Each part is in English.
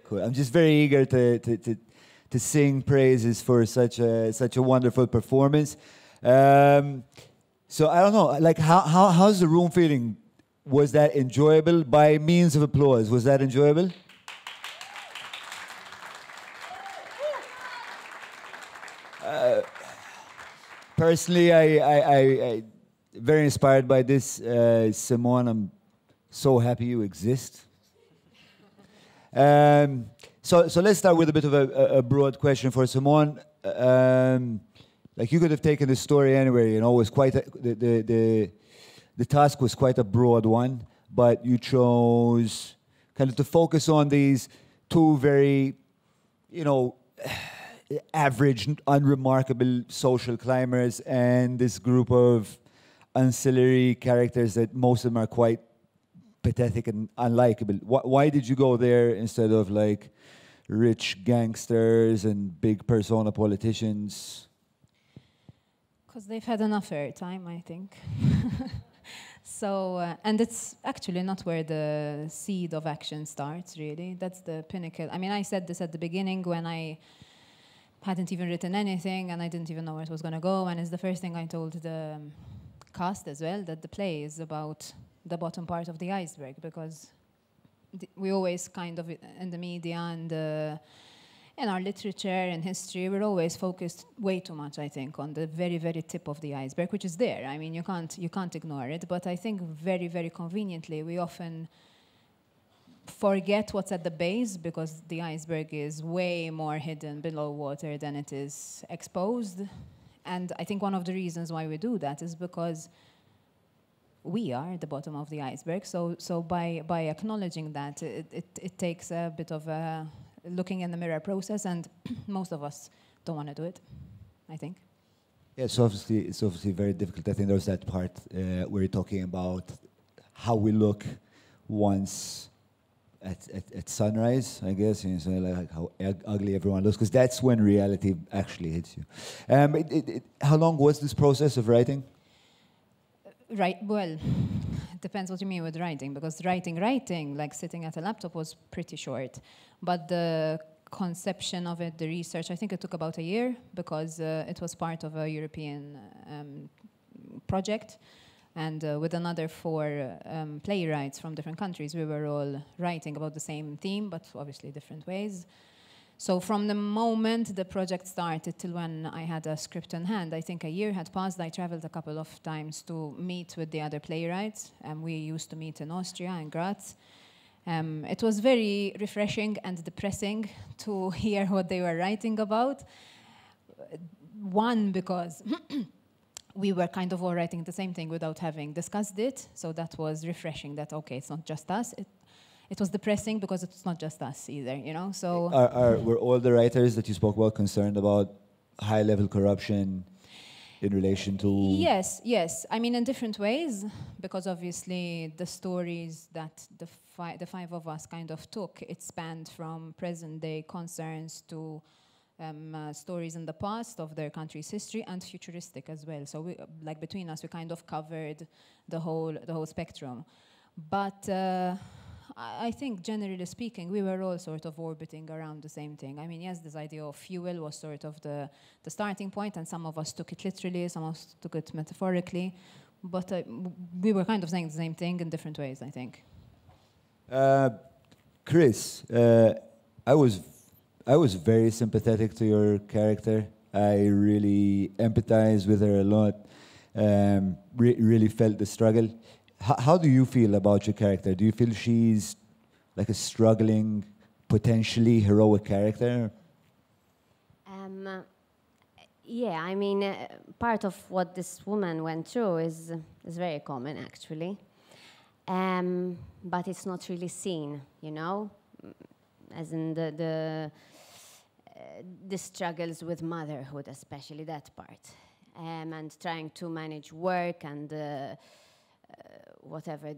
Cool. I'm just very eager to sing praises for such a wonderful performance. So I don't know, like how's the room feeling? Was that enjoyable? By means of applause, was that enjoyable? Personally, I very inspired by this. Simone, I'm so happy you exist. So let's start with a bit of a broad question for Simone. Like you could have taken the story anywhere, you know, it was quite the task was quite a broad one, but you chose kind of to focus on these two very, you know, average, unremarkable social climbers and this group of ancillary characters that most of them are quite pathetic and unlikable. Why did you go there instead of like rich gangsters and big persona politicians? Because they've had enough airtime, I think. So, and it's actually not where the seed of action starts, really. That's the pinnacle. I mean, I said this at the beginning when I hadn't even written anything and I didn't even know where it was going to go. And it's the first thing I told the cast as well, that the play is about the bottom part of the iceberg, because we always kind of, in the media and in our literature and history, we're always focused way too much, I think, on the very, very tip of the iceberg, which is there. I mean, you can't ignore it. But I think very, very conveniently, we often forget what's at the base, because the iceberg is way more hidden below water than it is exposed. And I think one of the reasons why we do that is because we are at the bottom of the iceberg. So by acknowledging that, it takes a bit of a looking in the mirror process, and most of us don't want to do it, I think. Yeah, it's obviously very difficult. I think there's that part where you're talking about how we look once at sunrise, I guess, you know, so like how ugly everyone looks, because that's when reality actually hits you. How long was this process of writing? Right, well, it depends what you mean with writing, because writing, like sitting at a laptop, was pretty short. But the conception of it, the research, I think it took about a year, because it was part of a European project. And with another 4 playwrights from different countries, we were all writing about the same theme, but obviously different ways. So from the moment the project started till when I had a script in hand, I think a year had passed. I traveled a couple of times to meet with the other playwrights. We used to meet in Austria, in Graz. It was very refreshing and depressing to hear what they were writing about. One, because we were kind of all writing the same thing without having discussed it. So that was refreshing, that, okay, it's not just us. It was depressing because it's not just us either, you know. So were all the writers that you spoke about concerned about high-level corruption in relation to? Yes. I mean, in different ways, because obviously the stories that the 5 of us kind of took, it spanned from present-day concerns to stories in the past of their country's history, and futuristic as well. So we, like between us, we kind of covered the whole spectrum. But I think, generally speaking, we were all sort of orbiting around the same thing. I mean, yes, this idea of fuel was sort of the starting point, and some of us took it literally, some of us took it metaphorically. But we were kind of saying the same thing in different ways, I think. Chris, I was very sympathetic to your character. I really empathized with her a lot. Really felt the struggle. How do you feel about your character? Do you feel she's like a struggling, potentially heroic character? Yeah, I mean, part of what this woman went through is very common, actually. But it's not really seen, you know, as in the struggles with motherhood, especially that part, and trying to manage work and whatever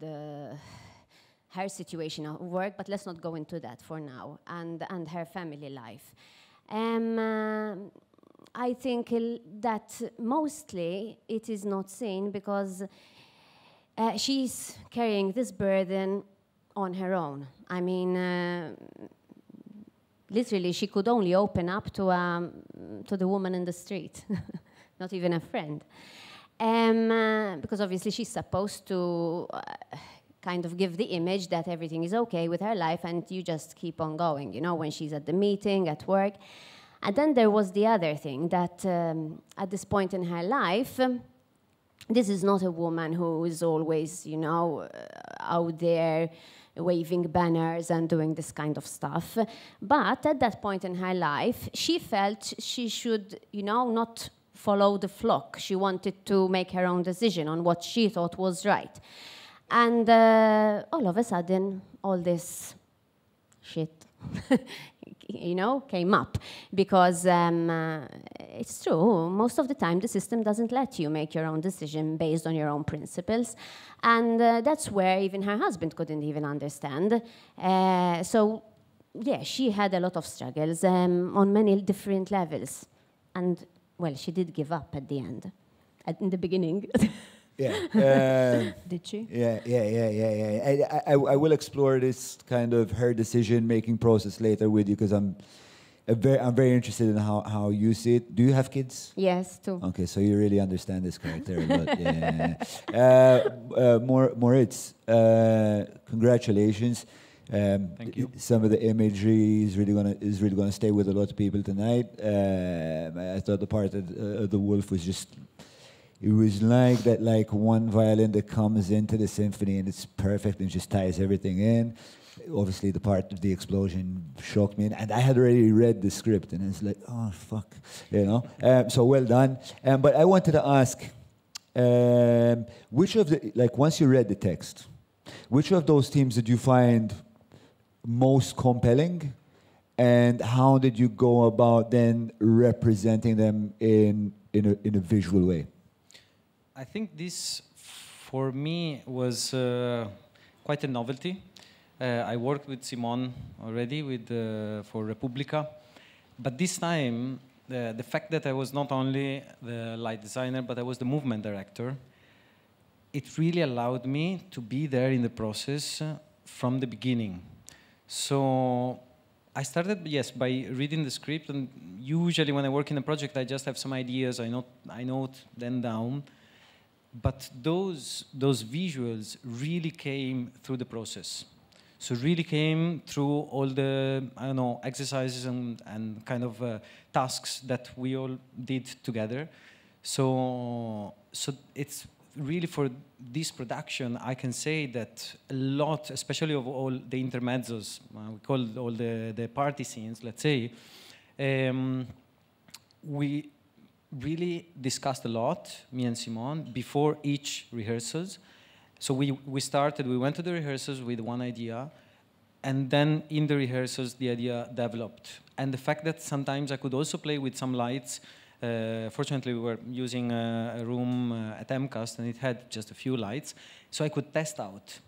her situation of work, but let's not go into that for now, and her family life. I think that mostly it is not seen because she's carrying this burden on her own. I mean, literally, she could only open up to the woman in the street, not even a friend. Because obviously she's supposed to kind of give the image that everything is okay with her life and you just keep on going, you know, when she's at the meeting, at work. And then there was the other thing that at this point in her life, this is not a woman who is always, you know, out there waving banners and doing this kind of stuff. But at that point in her life, she felt she should, you know, not follow the flock. She wanted to make her own decision on what she thought was right. And all of a sudden, all this shit, you know, came up. Because it's true, most of the time the system doesn't let you make your own decision based on your own principles. And that's where even her husband couldn't even understand. So, yeah, she had a lot of struggles on many different levels. And, well, she did give up at the end, in the beginning. Yeah. Did she? Yeah. I will explore this kind of her decision-making process later with you because I'm very interested in how you see it. Do you have kids? Yes, two. Okay, so you really understand this character a lot. Yeah. Moritz, congratulations. Thank you. Some of the imagery is really gonna stay with a lot of people tonight. I thought the part of the wolf was just. It was like that, like one violin that comes into the symphony and it's perfect and just ties everything in. Obviously, the part of the explosion shocked me, and I had already read the script, and it's like, oh fuck, you know. So well done. But I wanted to ask, which of the once you read the text, which of those themes did you find most compelling, and how did you go about then representing them in a visual way? I think this, for me, was quite a novelty. I worked with Simone already for Repubblica, but this time, the fact that I was not only the light designer, but I was the movement director, it really allowed me to be there in the process from the beginning. So I started, yes, by reading the script, and usually when I work in a project, I just have some ideas, I note them down. But those visuals really came through the process. So really came through all the, I don't know, exercises and kind of tasks that we all did together. So it's really for this production, I can say that a lot, especially of all the intermezzos, we call all the party scenes, let's say, we really discussed a lot, me and Simone, before each rehearsals. So we went to the rehearsals with one idea, and then in the rehearsals, the idea developed. And the fact that sometimes I could also play with some lights, fortunately we were using a room at MCAST, and it had just a few lights, so I could test out.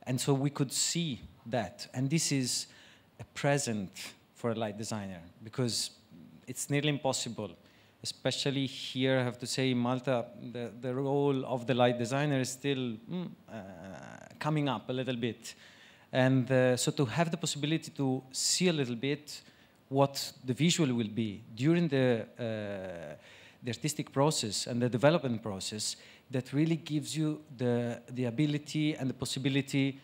And so we could see that. And this is a present for a light designer, because it's nearly impossible. Especially here, I have to say, in Malta, the role of the light designer is still coming up a little bit. And so to have the possibility to see a little bit what the visual will be during the artistic process and the development process, that really gives you the ability and the possibility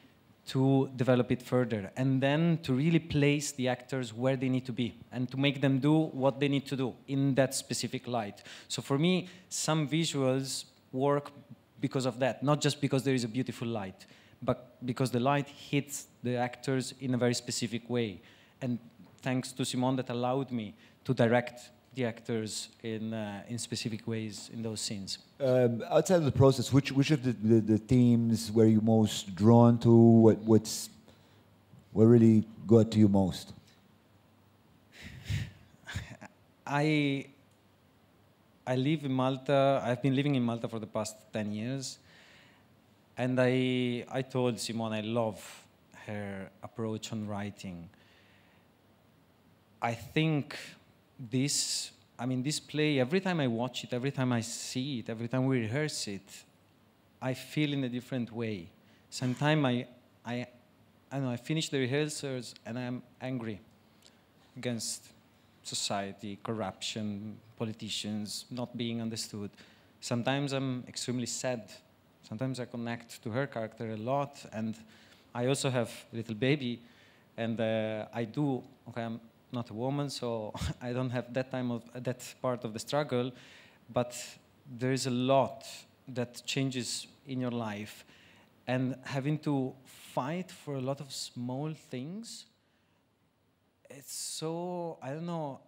to develop it further, and then to really place the actors where they need to be and to make them do what they need to do in that specific light. So for me, some visuals work because of that, not just because there is a beautiful light, but because the light hits the actors in a very specific way. And thanks to Simone, that allowed me to direct the actors in specific ways in those scenes. Outside of the process, which of the themes were you most drawn to? What really got to you most? I live in Malta. I've been living in Malta for the past 10 years. And I told Simone I love her approach on writing. I think this play, every time I watch it, every time I see it, every time we rehearse it, I feel in a different way. Sometimes I finish the rehearsals and I'm angry. against society, corruption, politicians, not being understood. Sometimes I'm extremely sad. Sometimes I connect to her character a lot, and I also have a little baby, and okay, I'm not a woman, so I don't have that part of the struggle, but there is a lot that changes in your life, and having to fight for a lot of small things, it's so, I don't know,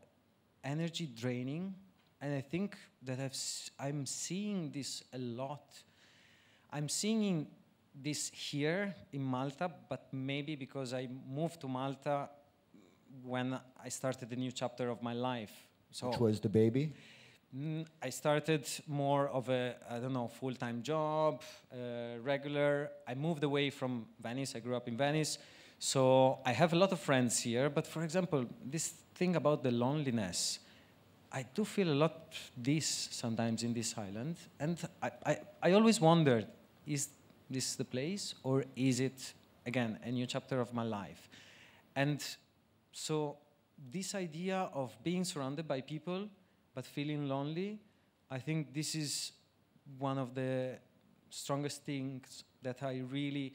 energy draining. And I think that I'm seeing this a lot. I'm seeing this here in Malta, but maybe because I moved to Malta when I started a new chapter of my life. So which was the baby? I started more of a, I don't know, full-time job, regular. I moved away from Venice. I grew up in Venice. So I have a lot of friends here. But for example, this thing about the loneliness, I do feel a lot this sometimes in this island. And I always wondered, is this the place, or is it, again, a new chapter of my life? And so this idea of being surrounded by people but feeling lonely, I think this is one of the strongest things that I really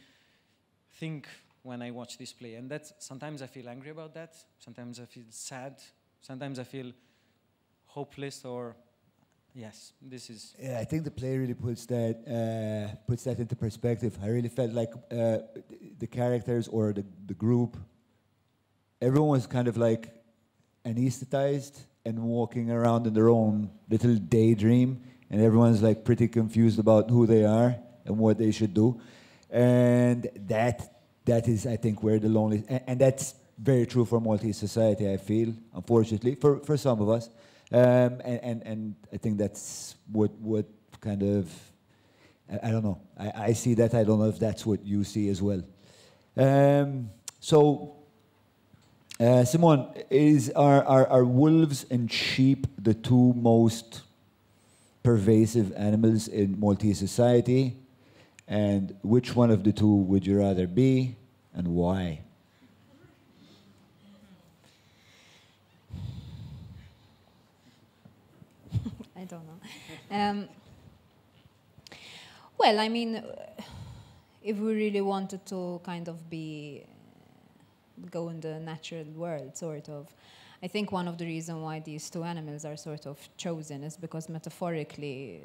think when I watch this play. And that's, sometimes I feel angry about that, sometimes I feel sad, sometimes I feel hopeless, or yes, this is... Yeah, I think the play really puts that into perspective. I really felt like the characters or the group, everyone was kind of like anesthetized and walking around in their own little daydream, and everyone's like pretty confused about who they are and what they should do. And that is, I think, where the lonely... And that's very true for Maltese society, I feel, unfortunately, for some of us. And I think that's what kind of, I don't know, I see that. I don't know if that's what you see as well. Simone, are wolves and sheep the two most pervasive animals in Maltese society? And which one of the two would you rather be, and why? I don't know. Well, I mean, if we really wanted to kind of go in the natural world, sort of, I think one of the reasons why these two animals are sort of chosen is because metaphorically,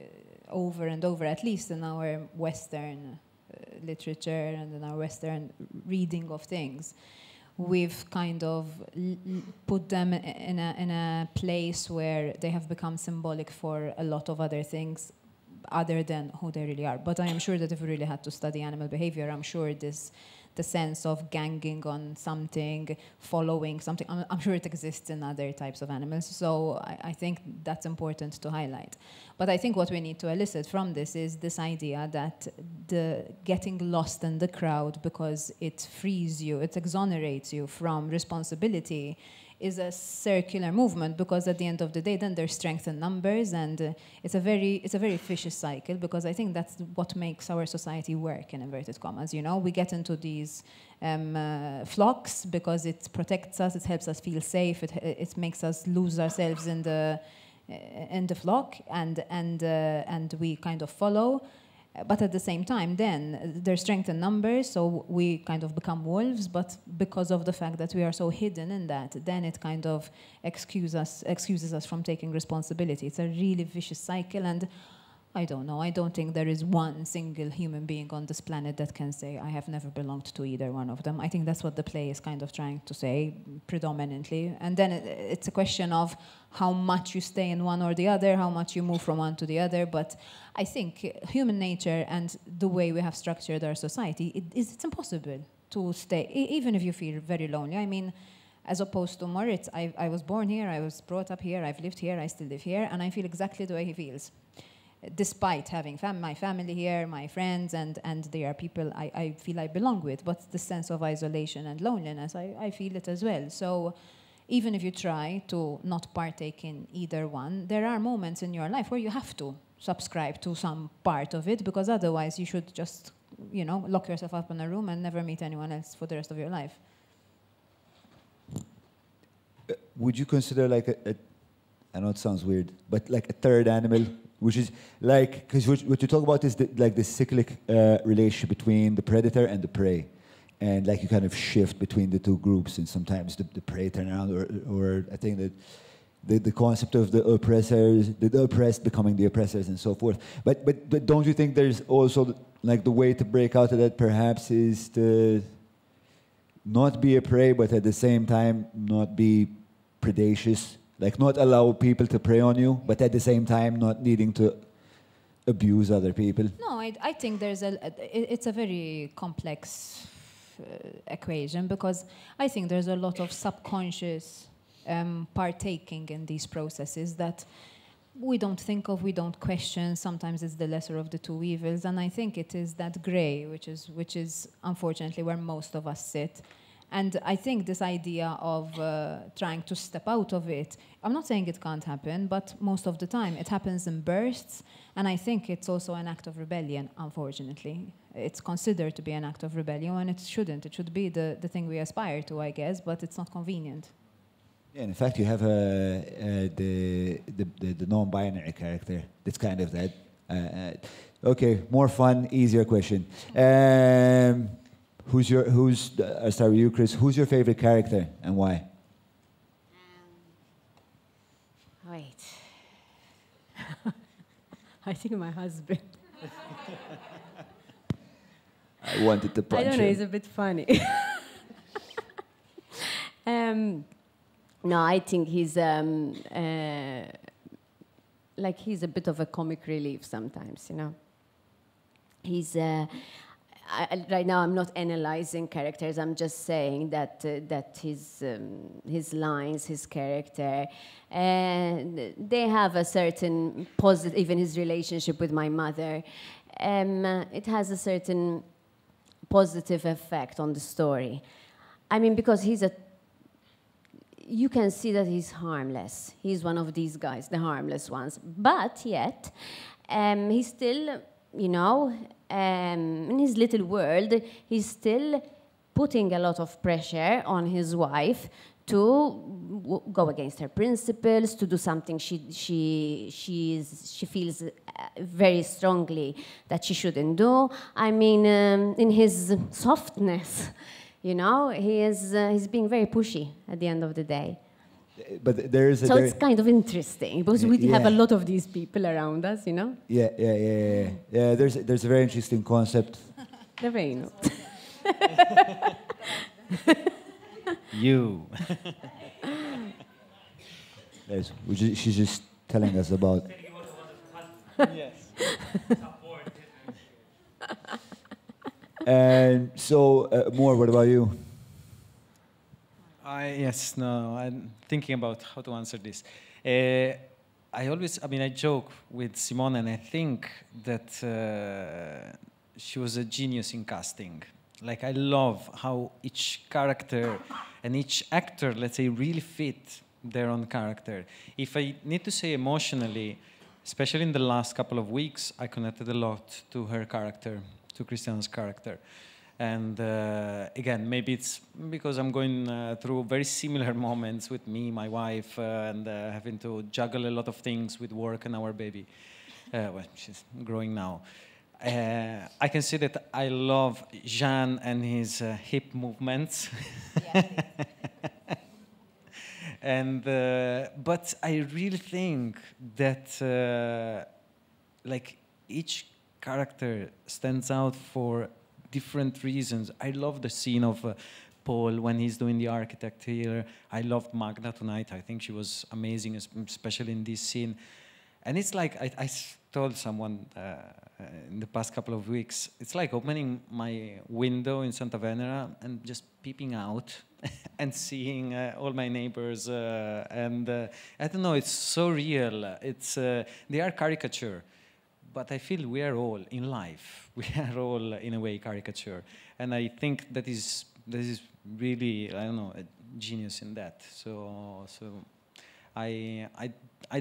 over and over, at least in our Western literature and in our Western reading of things, we've kind of put them in a place where they have become symbolic for a lot of other things other than who they really are. But I am sure that if we really had to study animal behavior, I'm sure the sense of ganging on something, following something, I'm sure it exists in other types of animals. So I think that's important to highlight. But I think what we need to elicit from this is this idea that the getting lost in the crowd because it frees you, it exonerates you from responsibility, is a circular movement, because at the end of the day, then there's strength in numbers, and it's a very vicious cycle, because I think that's what makes our society work, in inverted commas. You know, we get into these flocks because it protects us, it helps us feel safe, it makes us lose ourselves in the flock, and we kind of follow. But at the same time, then, there's strength in numbers, so we kind of become wolves, but because of the fact that we are so hidden in that, then it kind of excuses us from taking responsibility. It's a really vicious cycle, and I don't know, I don't think there is one single human being on this planet that can say, I have never belonged to either one of them. I think that's what the play is kind of trying to say, predominantly. And then it's a question of how much you stay in one or the other, how much you move from one to the other. But I think human nature and the way we have structured our society, it's impossible to stay, even if you feel very lonely. I mean, as opposed to Moritz, I was born here, I was brought up here, I've lived here, I still live here, and I feel exactly the way he feels. Despite having my family here, my friends, and there are people I feel I belong with, but the sense of isolation and loneliness, I feel it as well. So even if you try to not partake in either one, there are moments in your life where you have to subscribe to some part of it, because otherwise you should just, you know, lock yourself up in a room and never meet anyone else for the rest of your life. would you consider like I know it sounds weird, but like a third animal, which is like, because what you talk about is like the cyclic relationship between the predator and the prey. And like you kind of shift between the two groups, and sometimes the prey turn around, or I think that the concept of the oppressors, the oppressed becoming the oppressors and so forth. But don't you think there's also like the way to break out of that perhaps is to not be a prey, but at the same time not be predacious, like not allow people to prey on you, but at the same time not needing to abuse other people? No, I think it's a very complex equation, because I think there's a lot of subconscious partaking in these processes that we don't think of, we don't question. Sometimes it's the lesser of the two evils, and I think it is that grey, which is unfortunately where most of us sit. And I think this idea of trying to step out of it, I'm not saying it can't happen, but most of the time it happens in bursts, and I think it's also an act of rebellion, unfortunately. It's considered to be an act of rebellion, and it shouldn't. It should be the thing we aspire to, I guess, but it's not convenient. Yeah, in fact, you have the non-binary character. That's kind of that. Okay, more fun, easier question. I'll start with you, Chris. Who's your favorite character and why? Wait. I think my husband. I wanted to punch him. I don't know, he's a bit funny. No, I think he's he's a bit of a comic relief sometimes, you know. He's right now I'm not analyzing characters. I'm just saying that his lines, his character, they have a certain positive. Even his relationship with my mother, it has a certain positive effect on the story. I mean, because you can see that he's harmless. He's one of these guys, the harmless ones. But yet, he's still, you know, in his little world, he's still putting a lot of pressure on his wife to go against her principles, to do something she feels very strongly that she shouldn't do. I mean, in his softness, you know, he's being very pushy at the end of the day. But it's kind of interesting because we have a lot of these people around us, you know. Yeah. There's a very interesting concept. The vein. You. She's just telling us about. Yes. And so, Moore, what about you? I'm thinking about how to answer this. I joke with Simone, and I think that she was a genius in casting. Like, I love how each character and each actor, let's say, really fit their own character. If I need to say emotionally, especially in the last couple of weeks, I connected a lot to her character, to Kristjana's character. And again, maybe it's because I'm going through very similar moments with me, my wife, and having to juggle a lot of things with work and our baby. Well, she's growing now. I can say that I love Jean and his hip movements. And but I really think that like each character stands out for different reasons. I love the scene of Paul when he's doing the architect here. I loved Magda tonight. I think she was amazing, especially in this scene. And it's like, I told someone in the past couple of weeks, it's like opening my window in Santa Venera and just peeping out and seeing all my neighbors. And I don't know, it's so real. They are caricature. But I feel we are all in life. We are all, in a way, caricature. And I think that is really, I don't know, a genius in that. So I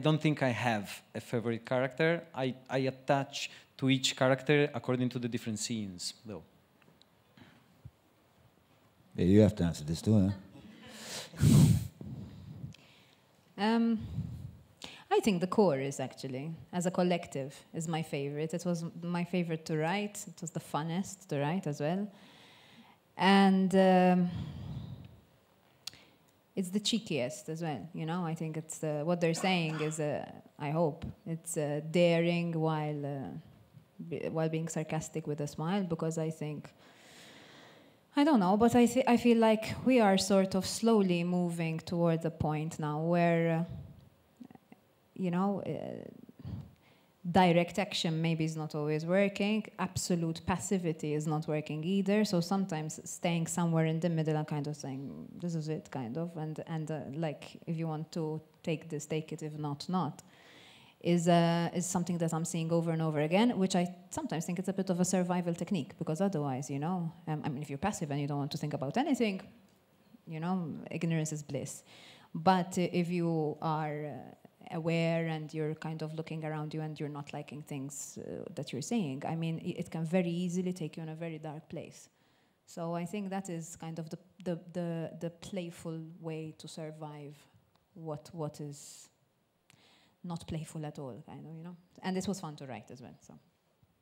don't think I have a favorite character. I attach to each character according to the different scenes, though. Yeah, you have to answer this too, huh? I think the chorus, actually, as a collective, is my favorite. It was my favorite to write. It was the funnest to write as well. And it's the cheekiest as well, you know? I think it's what they're saying is, I hope, it's daring while being sarcastic with a smile, because I think, I don't know, but I feel like we are sort of slowly moving towards a point now where you know, direct action maybe is not always working. Absolute passivity is not working either. So sometimes staying somewhere in the middle and kind of saying, this is it, kind of, and like, if you want to take this, take it. If not, not. Is something that I'm seeing over and over again, which I sometimes think it's a bit of a survival technique, because otherwise, you know, I mean, if you're passive and you don't want to think about anything, you know, ignorance is bliss. But if you are aware and you're kind of looking around you and you're not liking things that you're saying, I mean, it can very easily take you in a very dark place. So I think that is kind of the playful way to survive what is not playful at all, kind of, you know. And this was fun to write as well. So.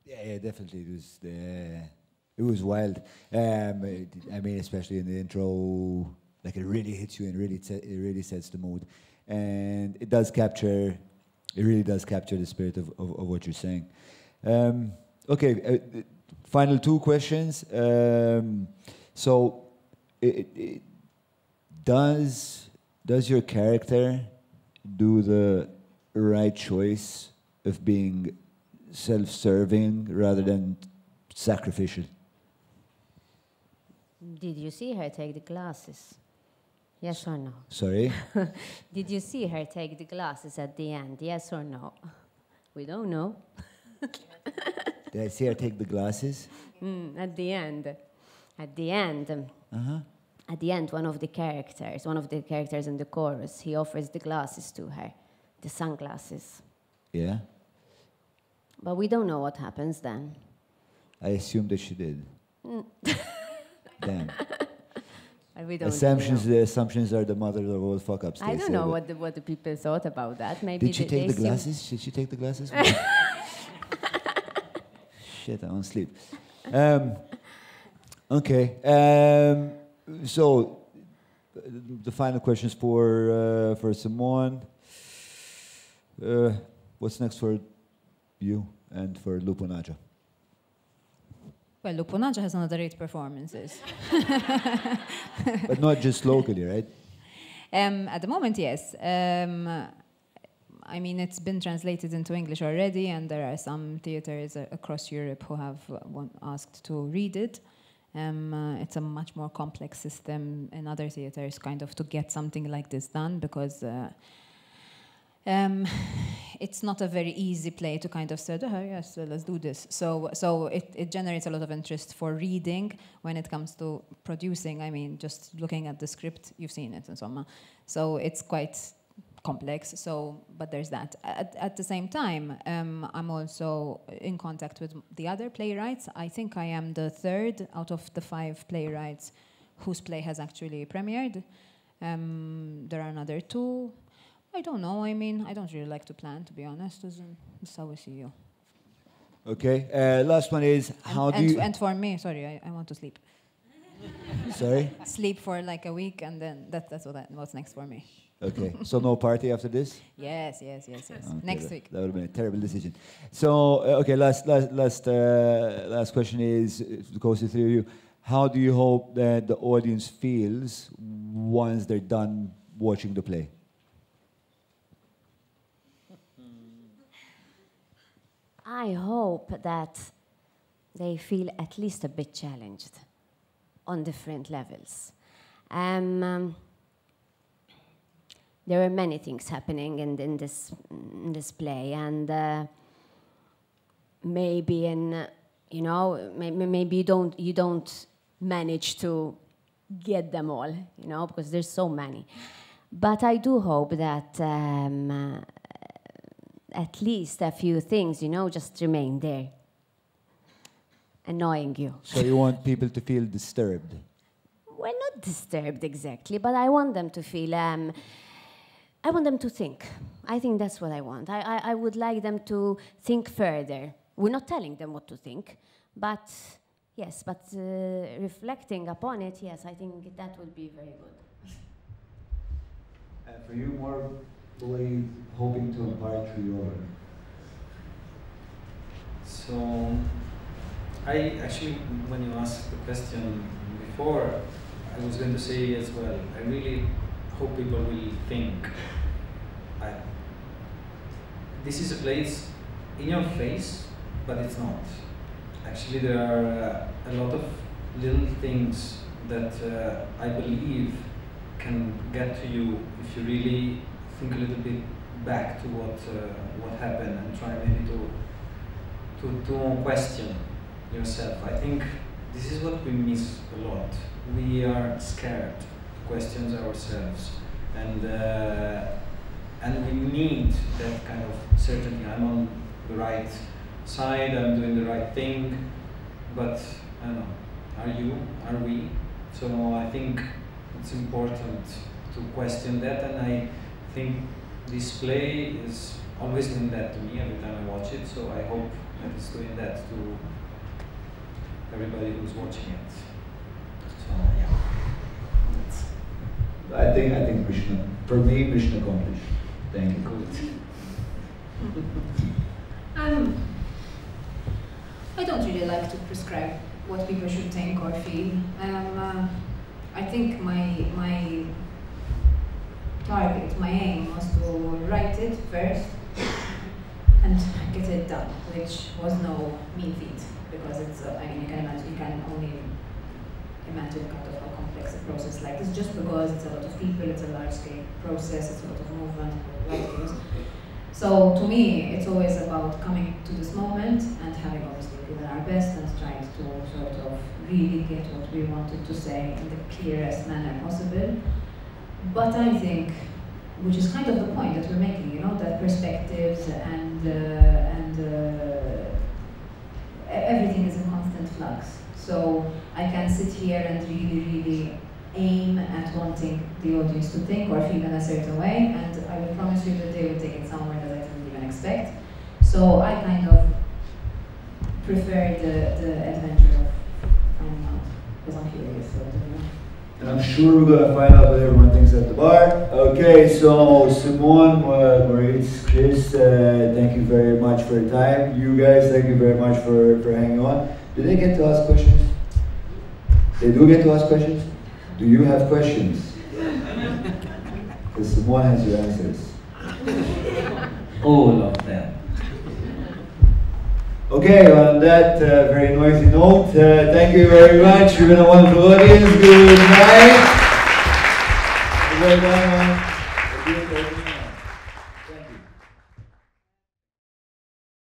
Yeah, definitely. It was wild. I mean, especially in the intro, like, it really hits you and it really sets the mood. And it really does capture the spirit of what you're saying. Okay, final two questions. So, does your character do the right choice of being self-serving rather than sacrificial? Did you see her take the glasses? Yes or no? Sorry? Did you see her take the glasses at the end? Yes or no? We don't know. Did I see her take the glasses? At the end. At the end. Uh-huh. At the end, one of the characters in the chorus, he offers the glasses to her, the sunglasses. Yeah? But we don't know what happens then. I assumed that she did. Damn. We don't The assumptions are the mother of all fuck-ups. I don't know what the people thought about that. Maybe did she take the glasses? Did she take the glasses? Shit, I won't sleep. Okay. So, the final questions for Simone. What's next for you and for Lupu Nagħġa? Well, Lupu Nagħġa has another 8 performances. But not just locally, right? At the moment, yes. I mean, it's been translated into English already, and there are some theaters across Europe who have asked to read it. It's a much more complex system in other theaters, kind of, to get something like this done, because it's not a very easy play to kind of say, oh, yes, let's do this. So it generates a lot of interest for reading. When it comes to producing, I mean, just looking at the script, you've seen it, and so on. So it's quite complex. So, but there's that. At the same time, I'm also in contact with the other playwrights. I think I am the 3rd out of the 5 playwrights whose play has actually premiered. There are another 2. I don't know. I mean, I don't really like to plan, to be honest. This is how we see you. Okay. Last one is, how do you... And for me, sorry, I want to sleep. Sorry? Sleep for like a week, and then that's what's next for me. Okay. So no party after this? Yes. Okay, Next week. That would have been a terrible decision. So, okay, last question is, it goes to the 3 of you. How do you hope that the audience feels once they're done watching the play? I hope that they feel at least a bit challenged on different levels. There are many things happening in this play, and maybe maybe you don't manage to get them all, you know, because there's so many. But I do hope that at least a few things, you know, just remain there, annoying you. So you want people to feel disturbed? Well, not disturbed exactly, but I want them to feel, I want them to think. I think that's what I want. I would like them to think further. We're not telling them what to think, but yes, but reflecting upon it, yes, I think that would be very good. And for you, more, what are you hoping to impart through your work? So, I actually, when you asked the question before, I was going to say as well, I really hope people will think. This is a place in your face, but it's not. Actually, there are a lot of little things that I believe can get to you if you really think a little bit back to what happened and try maybe to question yourself. I think this is what we miss a lot. We are scared to question ourselves, and we need that kind of certainty. I'm on the right side, I'm doing the right thing, but I don't know, are you, are we? So I think it's important to question that, and I think this play is always doing that to me every time I watch it, so I hope that it's doing that to everybody who's watching it. So yeah. I think mission, for me, mission accomplished. Thank you. Good. I don't really like to prescribe what people should think or feel. I think my target, my aim was to write it first and get it done, which was no mean feat, because it's, I mean, you can imagine, you can only imagine kind of how complex a process like this, just because it's a lot of people, it's a large-scale process, it's a lot of movement, a lot of things. So to me, it's always about coming to this moment and having obviously given our best and trying to sort of really get what we wanted to say in the clearest manner possible. But I think, which is kind of the point that we're making, you know, that perspectives and everything is in constant flux. So I can sit here and really aim at wanting the audience to think or feel in a certain way, and I will promise you that they will take it somewhere that I didn't even expect. So I kind of prefer the adventure of finding out, because I'm curious. So, and I'm sure we're going to find out what everyone thinks at the bar. Okay, so Simone, Moritz, Chris, thank you very much for your time. You guys, thank you very much for hanging on. Did they get to ask questions? They do get to ask questions? Do you have questions? Because Simone has your answers. All of them. Okay, on that very noisy note, thank you very much. You've been a wonderful audience. Good night. Well done, man.